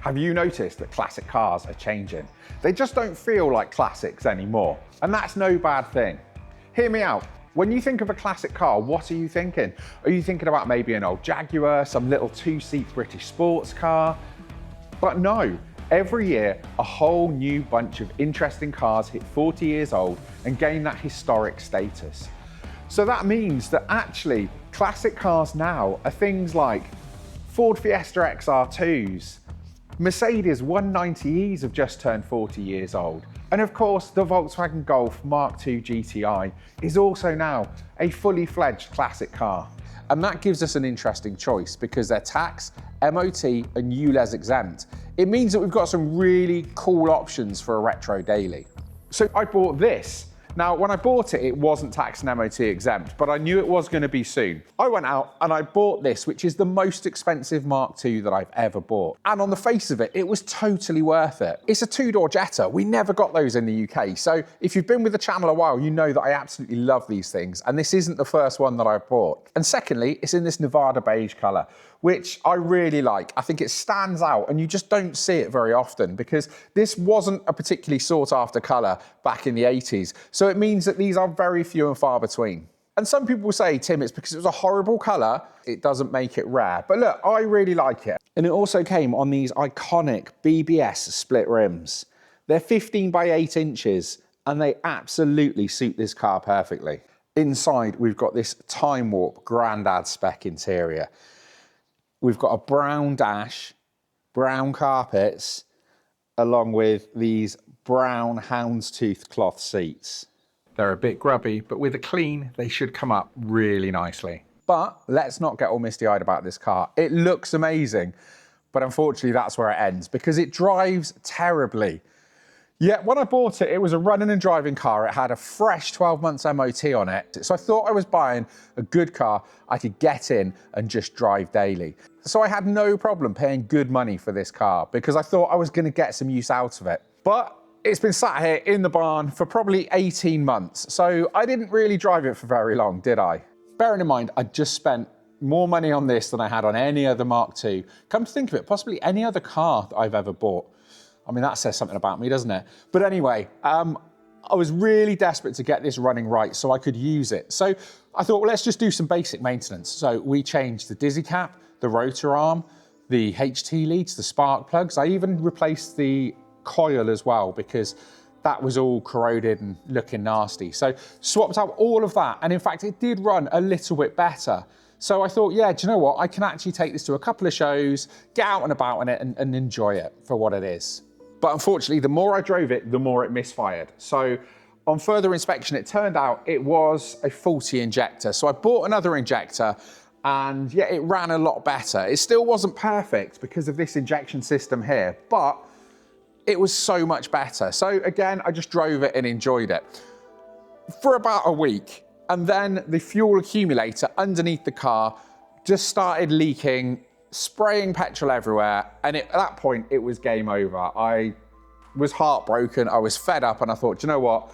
Have you noticed that classic cars are changing? They just don't feel like classics anymore, and that's no bad thing. Hear me out. When you think of a classic car, what are you thinking? Are you thinking about maybe an old Jaguar, some little two-seat British sports car? But no, every year a whole new bunch of interesting cars hit 40 years old and gain that historic status. So that means that actually classic cars now are things like Ford Fiesta XR2s, Mercedes 190Es have just turned 40 years old. And of course, the Volkswagen Golf Mark II GTI is also now a fully fledged classic car. And that gives us an interesting choice because they're tax, MOT and ULEZ exempt. It means that we've got some really cool options for a retro daily. So I bought this. Now, when I bought it, it wasn't tax and MOT exempt, but I knew it was going to be soon. I went out and I bought this, which is the most expensive Mark II that I've ever bought. And on the face of it, it was totally worth it. It's a two-door Jetta. We never got those in the UK. So if you've been with the channel a while, you know that I absolutely love these things. And this isn't the first one that I bought. And secondly, it's in this Nevada beige color, which I really like. I think it stands out and you just don't see it very often because this wasn't a particularly sought after color back in the 80s. So it means that these are very few and far between. And some people will say, Tim, it's because it was a horrible color, it doesn't make it rare. But look, I really like it. And it also came on these iconic BBS split rims. They're 15 by 8 inches and they absolutely suit this car perfectly. Inside, we've got this Time Warp Grandad spec interior. We've got a brown dash, brown carpets, along with these brown houndstooth cloth seats. They're a bit grubby, but with a clean, they should come up really nicely. But let's not get all misty-eyed about this car. It looks amazing, but unfortunately that's where it ends because it drives terribly. Yet when I bought it, it was a running and driving car. It had a fresh 12 months MOT on it. So I thought I was buying a good car I could get in and just drive daily. So I had no problem paying good money for this car because I thought I was going to get some use out of it. But it's been sat here in the barn for probably 18 months. So I didn't really drive it for very long, did I? Bearing in mind, I just spent more money on this than I had on any other Mark II. Come to think of it, possibly any other car that I've ever bought. I mean, that says something about me, doesn't it? But anyway, I was really desperate to get this running right so I could use it. So I thought, well, let's just do some basic maintenance. So we changed the dizzy cap, the rotor arm, the HT leads, the spark plugs. I even replaced the coil as well because that was all corroded and looking nasty. So swapped out all of that. And in fact, it did run a little bit better. So I thought, yeah, do you know what? I can actually take this to a couple of shows, get out and about in it and enjoy it for what it is. But unfortunately, the more I drove it, the more it misfired. So on further inspection, it turned out it was a faulty injector. So I bought another injector and yeah, it ran a lot better. It still wasn't perfect because of this injection system here, but it was so much better. So again, I just drove it and enjoyed it for about a week. And then the fuel accumulator underneath the car just started leaking, spraying petrol everywhere. And at that point, it was game over. I was heartbroken. I was fed up and I thought, you know what?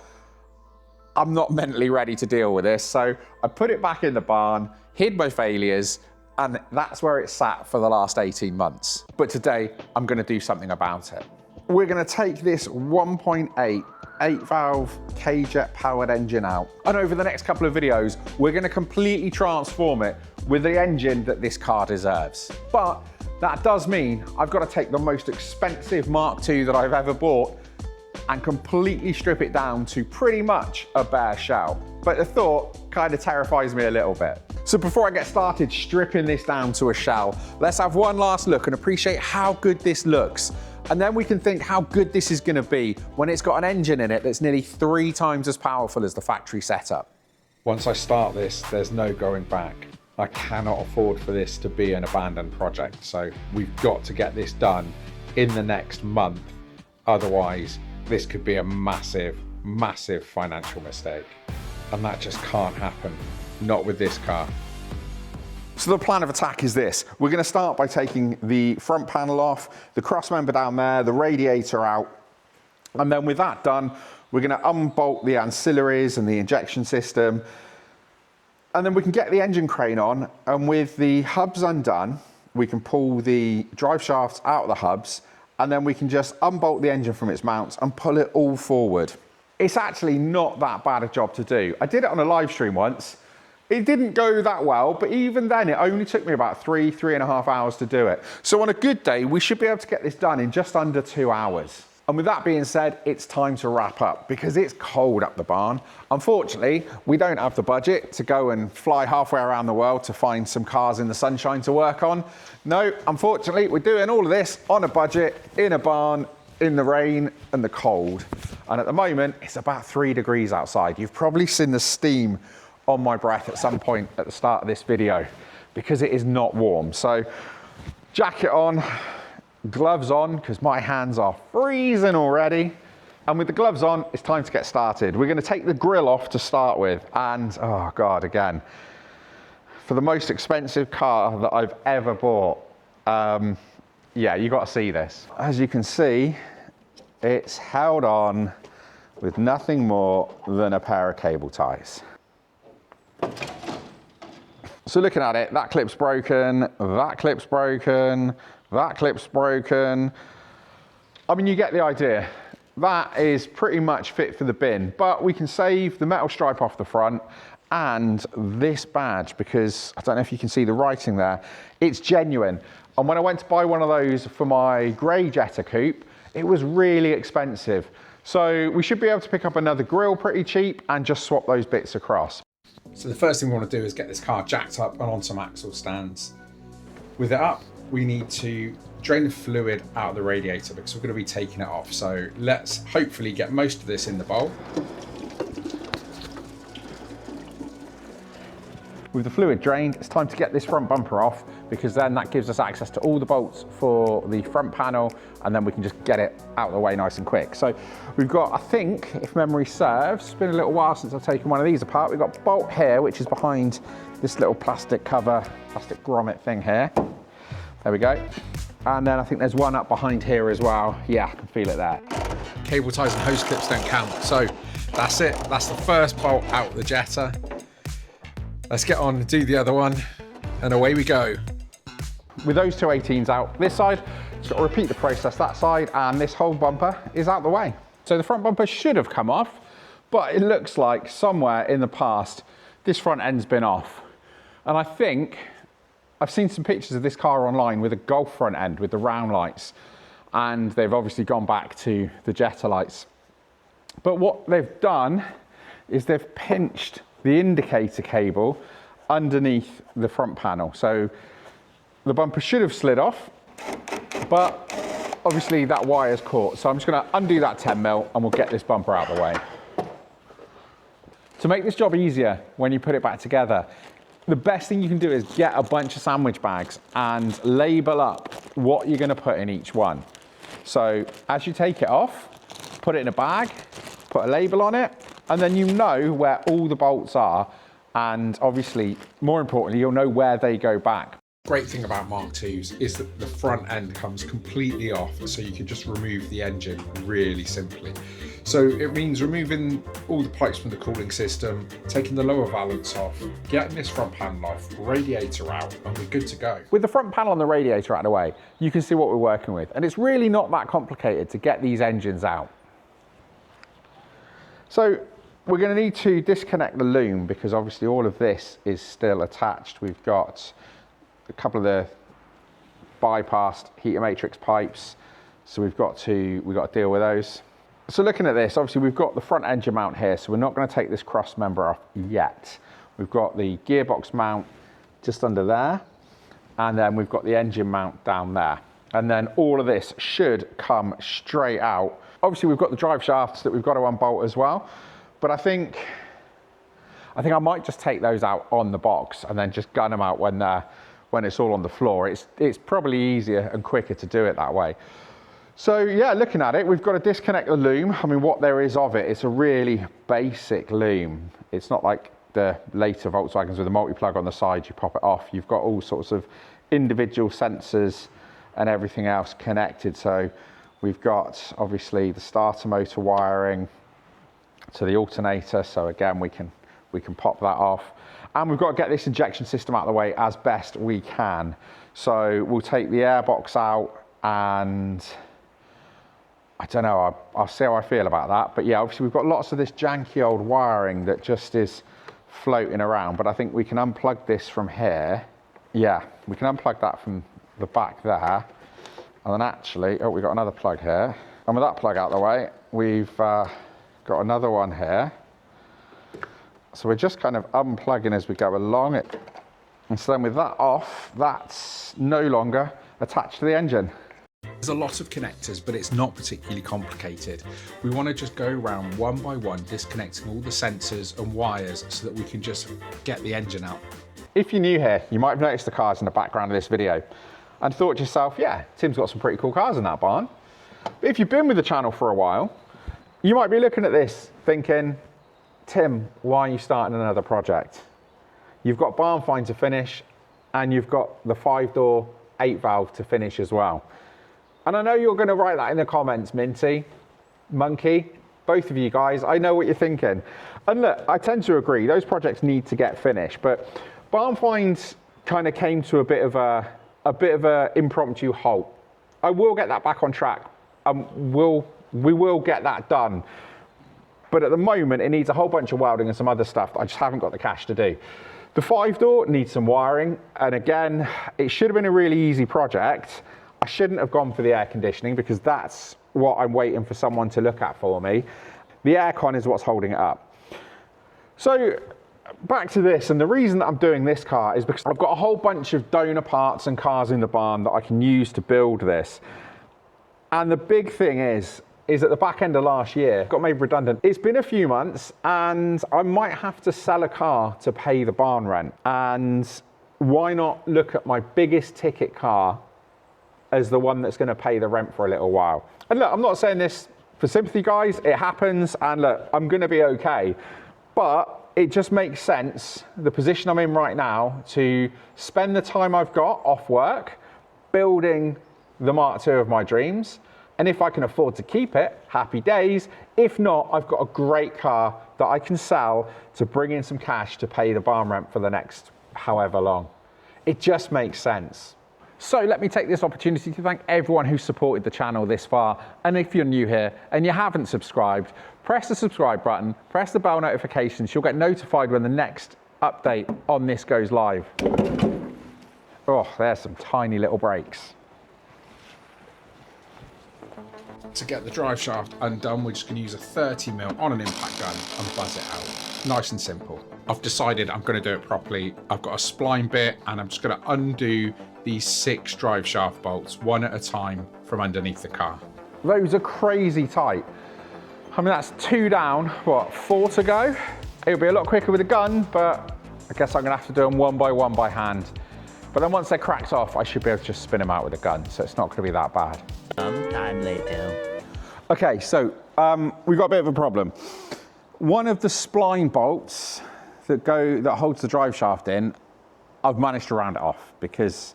I'm not mentally ready to deal with this. So I put it back in the barn, hid my failures, and that's where it sat for the last 18 months. But today, I'm gonna do something about it. We're gonna take this 1.8 8-valve K-Jet powered engine out. And over the next couple of videos, we're gonna completely transform it with the engine that this car deserves. But that does mean I've got to take the most expensive Mark II that I've ever bought and completely strip it down to pretty much a bare shell. But the thought kind of terrifies me a little bit. So before I get started stripping this down to a shell, let's have one last look and appreciate how good this looks. And then we can think how good this is going to be when it's got an engine in it that's nearly 3 times as powerful as the factory setup. Once I start this, there's no going back. I cannot afford for this to be an abandoned project. So we've got to get this done in the next month. Otherwise, this could be a massive, massive financial mistake. And that just can't happen. Not with this car. So the plan of attack is this. We're going to start by taking the front panel off, the cross member down there, the radiator out. And then with that done, we're going to unbolt the ancillaries and the injection system. And then we can get the engine crane on, and with the hubs undone, we can pull the drive shafts out of the hubs and then we can just unbolt the engine from its mounts and pull it all forward. It's actually not that bad a job to do. I did it on a live stream once. It didn't go that well, but even then it only took me about 3.5 hours to do it. So on a good day, we should be able to get this done in just under 2 hours. And with that being said, it's time to wrap up because it's cold up the barn. Unfortunately, we don't have the budget to go and fly halfway around the world to find some cars in the sunshine to work on. No, unfortunately, we're doing all of this on a budget, in a barn, in the rain and the cold. And at the moment, it's about 3 degrees outside. You've probably seen the steam on my breath at some point at the start of this video because it is not warm. So jacket on, gloves on, because my hands are freezing already. And with the gloves on, it's time to get started. We're going to take the grill off to start with. And oh God, again, for the most expensive car that I've ever bought, yeah, you got to see this. As you can see, it's held on with nothing more than a pair of cable ties. So looking at it, that clip's broken, that clip's broken, that clip's broken. I mean, you get the idea. That is pretty much fit for the bin, but we can save the metal stripe off the front and this badge because I don't know if you can see the writing there. It's genuine. And when I went to buy one of those for my grey Jetta coupe, it was really expensive. So we should be able to pick up another grille pretty cheap and just swap those bits across. So the first thing we want to do is get this car jacked up and on some axle stands. With it up, we need to drain the fluid out of the radiator because we're going to be taking it off. So let's hopefully get most of this in the bowl. With the fluid drained, it's time to get this front bumper off because then that gives us access to all the bolts for the front panel and then we can just get it out of the way nice and quick. So we've got, I think, if memory serves, it's been a little while since I've taken one of these apart. We've got bolt here, which is behind this little plastic cover, plastic grommet thing here. There we go. And then I think there's one up behind here as well. Yeah, I can feel it there. Cable ties and hose clips don't count. So that's it. That's the first bolt out of the Jetta. Let's get on and do the other one, and away we go. With those two 18s out this side, just got to repeat the process that side, and this whole bumper is out the way. So the front bumper should have come off, but it looks like somewhere in the past, this front end's been off. And I think, I've seen some pictures of this car online with a Golf front end with the round lights, and they've obviously gone back to the Jetta lights. But what they've done is they've pinched the indicator cable underneath the front panel. So the bumper should have slid off, but obviously that wire's caught. So I'm just gonna undo that 10mm and we'll get this bumper out of the way. To make this job easier when you put it back together, the best thing you can do is get a bunch of sandwich bags and label up what you're gonna put in each one. So as you take it off, put it in a bag, put a label on it, and then you know where all the bolts are, and obviously, more importantly, you'll know where they go back. Great thing about Mark IIs is that the front end comes completely off, so you can just remove the engine really simply. So it means removing all the pipes from the cooling system, taking the lower valance off, getting this front panel off, radiator out, and we're good to go. With the front panel and the radiator out of the way, you can see what we're working with, and it's really not that complicated to get these engines out. So we're going to need to disconnect the loom because obviously all of this is still attached. We've got a couple of the bypassed heater matrix pipes, so we've got to deal with those. So looking at this, obviously we've got the front engine mount here, so we're not going to take this cross member off yet. We've got the gearbox mount just under there, and then we've got the engine mount down there. And then all of this should come straight out. Obviously we've got the drive shafts that we've got to unbolt as well, but I think I might just take those out on the box and then just gun them out when it's all on the floor. It's probably easier and quicker to do it that way. So yeah, looking at it, we've got to disconnect the loom. I mean, what there is of it, it's a really basic loom. It's not like the later Volkswagens with a multi-plug on the side, you pop it off. You've got all sorts of individual sensors and everything else connected. So we've got obviously the starter motor wiring to the alternator. So again, we can pop that off. And we've got to get this injection system out of the way as best we can. So we'll take the airbox out and I don't know, I'll see how I feel about that. But yeah, obviously we've got lots of this janky old wiring that just is floating around, but I think we can unplug this from here. Yeah, we can unplug that from the back there. And then actually, oh, we've got another plug here. And with that plug out the way, we've got another one here. So we're just kind of unplugging as we go along it. And so then with that off, that's no longer attached to the engine. There's a lot of connectors, but it's not particularly complicated. We want to just go around one by one, disconnecting all the sensors and wires so that we can just get the engine out. If you're new here, you might have noticed the cars in the background of this video and thought to yourself, yeah, Tim's got some pretty cool cars in that barn. But if you've been with the channel for a while, you might be looking at this thinking, Tim, why are you starting another project? You've got barn find to finish and you've got the 5-door 8-valve to finish as well. And I know you're going to write that in the comments, Minty, Monkey, both of you guys, I know what you're thinking. And look, I tend to agree, those projects need to get finished, but barn find kind of came to a bit of a impromptu halt. I will get that back on track. We will get that done. But at the moment, it needs a whole bunch of welding and some other stuff that I just haven't got the cash to do. The 5-door needs some wiring. And again, it should have been a really easy project. I shouldn't have gone for the air conditioning because that's what I'm waiting for someone to look at for me. The aircon is what's holding it up. So back to this, and the reason that I'm doing this car is because I've got a whole bunch of donor parts and cars in the barn that I can use to build this. And the big thing is at the back end of last year, got made redundant. It's been a few months and I might have to sell a car to pay the barn rent. And why not look at my biggest ticket car as the one that's going to pay the rent for a little while? And look, I'm not saying this for sympathy, guys. It happens, and look, I'm going to be okay. But it just makes sense, the position I'm in right now, to spend the time I've got off work building the Mark II of my dreams. And if I can afford to keep it, happy days. If not, I've got a great car that I can sell to bring in some cash to pay the barn rent for the next however long. It just makes sense. So let me take this opportunity to thank everyone who supported the channel this far. And if you're new here and you haven't subscribed, press the subscribe button, press the bell notifications. You'll get notified when the next update on this goes live. Oh, there's some tiny little brakes. To get the drive shaft undone, we're just going to use a 30mm on an impact gun and buzz it out. Nice and simple. I've decided I'm going to do it properly. I've got a spline bit and I'm just going to undo these 6 drive shaft bolts one at a time from underneath the car. Those are crazy tight. I mean, that's 2 down, what, 4 to go? It'll be a lot quicker with a gun, but I guess I'm going to have to do them one by hand. But then once they're cracked off, I should be able to just spin them out with a gun, so it's not going to be that bad. Sometime later. Okay, so we've got a bit of a problem. One of the spline bolts that holds the drive shaft in, I've managed to round it off because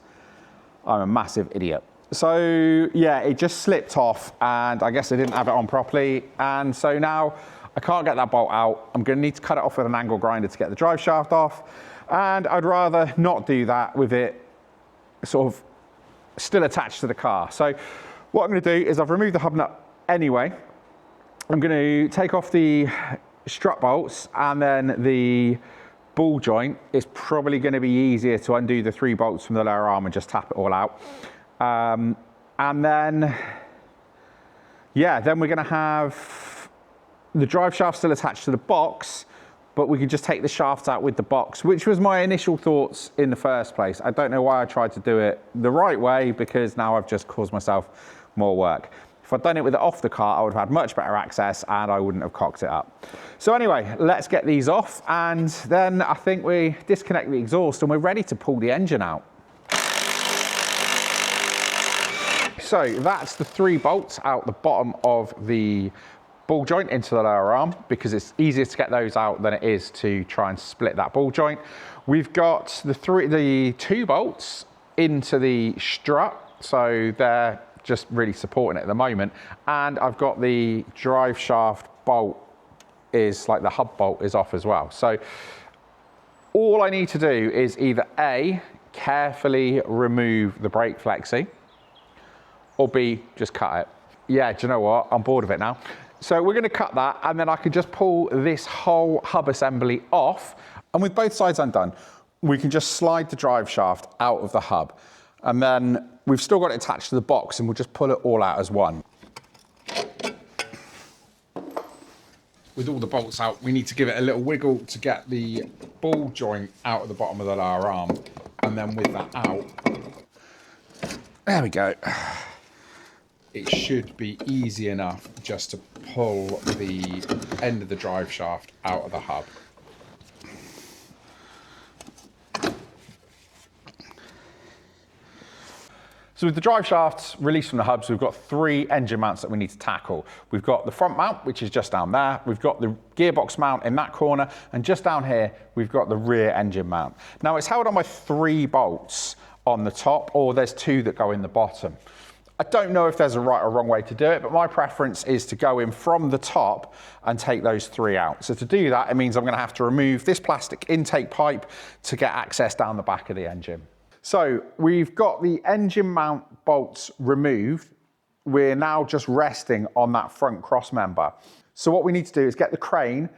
I'm a massive idiot. So yeah, it just slipped off and I guess I didn't have it on properly. And so now I can't get that bolt out. I'm gonna need to cut it off with an angle grinder to get the drive shaft off. And I'd rather not do that with it sort of still attached to the car. So what I'm gonna do is I've removed the hub nut anyway. I'm gonna take off the strut bolts and then the ball joint. It's probably gonna be easier to undo the 3 bolts from the lower arm and just tap it all out. And then, yeah, then we're gonna have the drive shaft still attached to the box, but we can just take the shaft out with the box, which was my initial thoughts in the first place. I don't know why I tried to do it the right way because now I've just caused myself more work. If I'd done it with it off the car, I would have had much better access and I wouldn't have cocked it up. So anyway, let's get these off and then I think we disconnect the exhaust and we're ready to pull the engine out. So that's the 3 bolts out the bottom of the ball joint into the lower arm because it's easier to get those out than it is to try and split that ball joint. We've got the 2 bolts into the strut, so they're just really supporting it at the moment. And I've got the drive shaft bolt is like the hub bolt is off as well. So all I need to do is either A, carefully remove the brake flexi, or B, just cut it. Yeah, do you know what? I'm bored of it now. So we're gonna cut that, and then I can just pull this whole hub assembly off. And with both sides undone, we can just slide the drive shaft out of the hub. And then we've still got it attached to the box, and we'll just pull it all out as one. With all the bolts out, we need to give it a little wiggle to get the ball joint out of the bottom of the lower arm. And then with that out, there we go. It should be easy enough just to pull the end of the drive shaft out of the hub. So with the drive shafts released from the hubs, we've got 3 engine mounts that we need to tackle. We've got the front mount, which is just down there. We've got the gearbox mount in that corner. And just down here, we've got the rear engine mount. Now it's held on by 3 bolts on the top, or there's 2 that go in the bottom. I don't know if there's a right or wrong way to do it, but my preference is to go in from the top and take those 3 out. So to do that, it means I'm gonna have to remove this plastic intake pipe to get access down the back of the engine. So we've got the engine mount bolts removed. We're now just resting on that front cross member. So what we need to do is get the crane,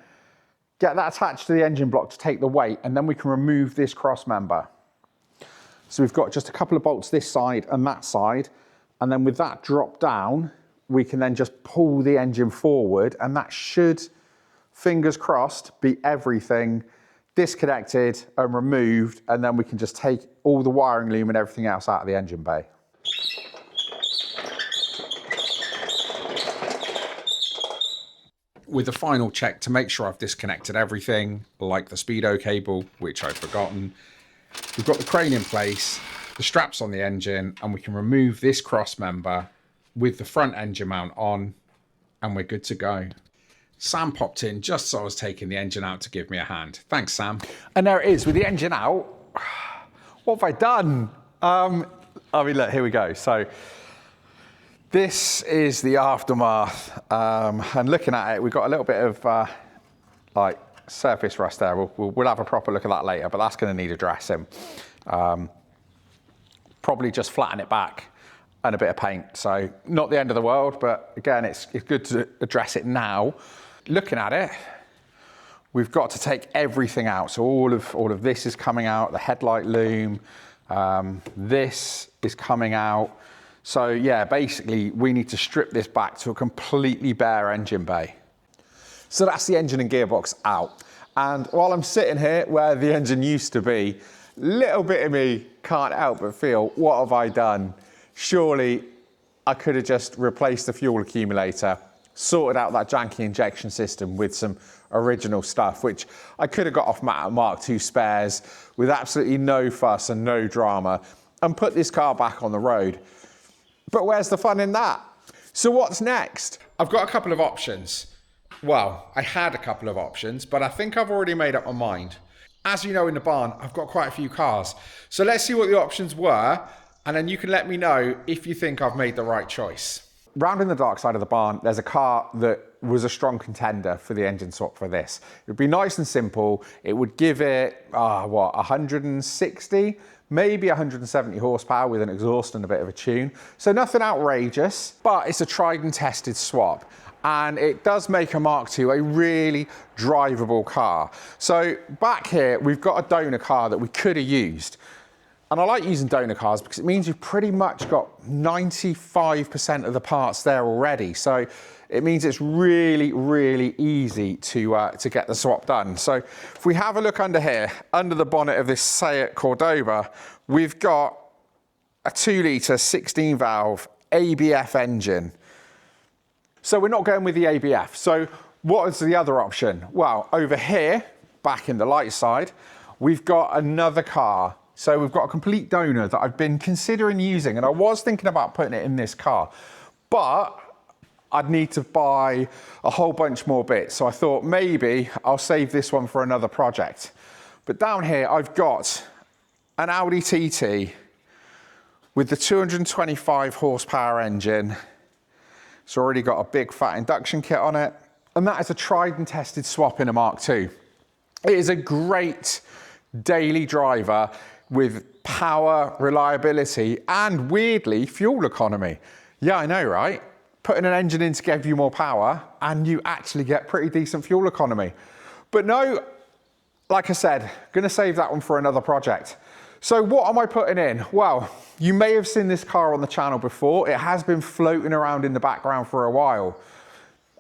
get that attached to the engine block to take the weight, and then we can remove this cross member. So we've got just a couple of bolts this side and that side. And then with that drop down, we can then just pull the engine forward, and that should, fingers crossed, be everything disconnected and removed, and then we can just take all the wiring loom and everything else out of the engine bay. With a final check to make sure I've disconnected everything, like the speedo cable, which I've forgotten, we've got the crane in place, the straps on the engine, and we can remove this cross member with the front engine mount on, and we're good to go. Sam popped in just as I was taking the engine out to give me a hand. Thanks, Sam. And there it is with the engine out. What have I done? I mean, look, here we go. So this is the aftermath. And looking at it, we've got a little bit of like surface rust there. We'll have a proper look at that later, but that's going to need addressing. Probably just flatten it back and a bit of paint. So not the end of the world, but again, it's good to address it now. Looking at it, we've got to take everything out. So all of this is coming out, the headlight loom, this is coming out. So yeah, basically we need to strip this back to a completely bare engine bay. So that's the engine and gearbox out. And while I'm sitting here where the engine used to be, little bit of me can't help but feel, what have I done? Surely I could have just replaced the fuel accumulator, sorted out that janky injection system with some original stuff, which I could have got off Mark II spares with absolutely no fuss and no drama, and put this car back on the road. But where's the fun in that? So what's next? I've got a couple of options. Well, I had a couple of options, but I think I've already made up my mind. As you know, in the barn, I've got quite a few cars. So let's see what the options were, and then you can let me know if you think I've made the right choice. Round in the dark side of the barn, there's a car that was a strong contender for the engine swap for this. It would be nice and simple. It would give it, 160, maybe 170 horsepower with an exhaust and a bit of a tune. So nothing outrageous, but it's a tried and tested swap. And it does make a Mark II a really drivable car. So back here, we've got a donor car that we could have used. And I like using donor cars because it means you've pretty much got 95% of the parts there already. So it means it's really, really easy to get the swap done. So if we have a look under here, under the bonnet of this Seat Cordoba, we've got a 2-litre 16-valve ABF engine. So we're not going with the ABF. So what is the other option? Well, over here, back in the light side, we've got another car. So we've got a complete donor that I've been considering using, and I was thinking about putting it in this car, but I'd need to buy a whole bunch more bits. So I thought maybe I'll save this one for another project. But down here, I've got an Audi TT with the 225 horsepower engine. It's already got a big fat induction kit on it. And that is a tried and tested swap in a Mark II. It is a great daily driver with power, reliability, and weirdly, fuel economy. Yeah, I know, right? putting an engine in to give you more power, and you actually get pretty decent fuel economy. But no, like I said, gonna save that one for another project. So what am I putting in? Well, you may have seen this car on the channel before. It has been floating around in the background for a while.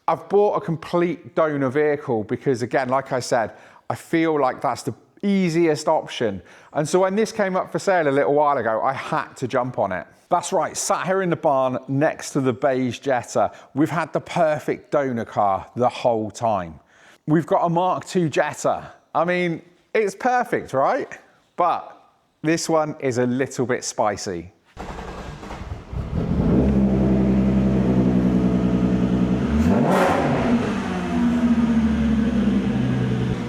I've bought a complete donor vehicle because, again, like I said, I feel like that's the easiest option. And so when this came up for sale a little while ago, I had to jump on it. That's right, sat here in the barn next to the beige Jetta. We've had the perfect donor car the whole time. We've got a Mark II Jetta. I mean, it's perfect, right? But this one is a little bit spicy.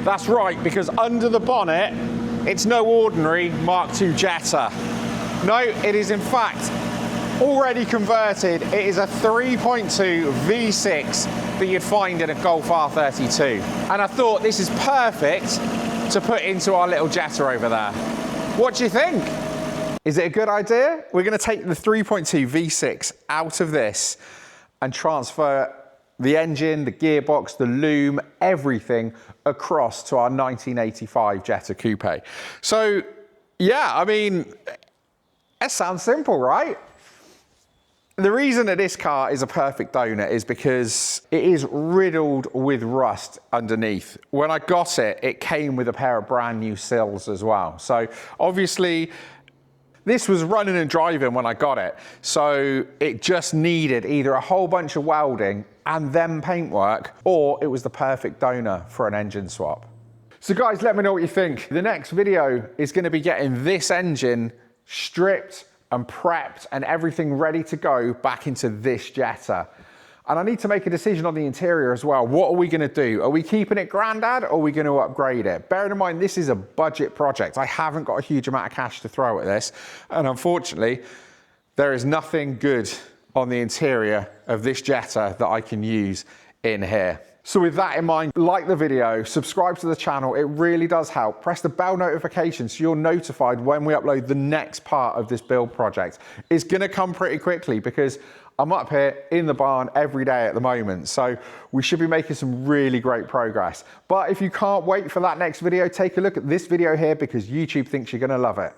That's right, because under the bonnet, it's no ordinary Mark II Jetta. No, it is in fact already converted. It is a 3.2 V6 that you'd find in a Golf R32. And I thought this is perfect to put into our little Jetta over there. What do you think? Is it a good idea? We're going to take the 3.2 V6 out of this and transfer the engine, the gearbox, the loom, everything across to our 1985 Jetta Coupe. So, yeah, I mean, that sounds simple, right? The reason that this car is a perfect donor is because it is riddled with rust underneath. When I got it, it came with a pair of brand new sills as well. So obviously, this was running and driving when I got it. So it just needed either a whole bunch of welding and then paintwork, or it was the perfect donor for an engine swap. So guys, let me know what you think. The next video is going to be getting this engine stripped and prepped and everything ready to go back into this Jetta. And I need to make a decision on the interior as well. What are we gonna do? Are we keeping it Grandad or are we gonna upgrade it? Bearing in mind, this is a budget project. I haven't got a huge amount of cash to throw at this. And unfortunately, there is nothing good on the interior of this Jetta that I can use in here. So with that in mind, like the video, subscribe to the channel, it really does help. Press the bell notification so you're notified when we upload the next part of this build project. It's gonna come pretty quickly because I'm up here in the barn every day at the moment, so we should be making some really great progress. But if you can't wait for that next video, take a look at this video here because YouTube thinks you're gonna love it.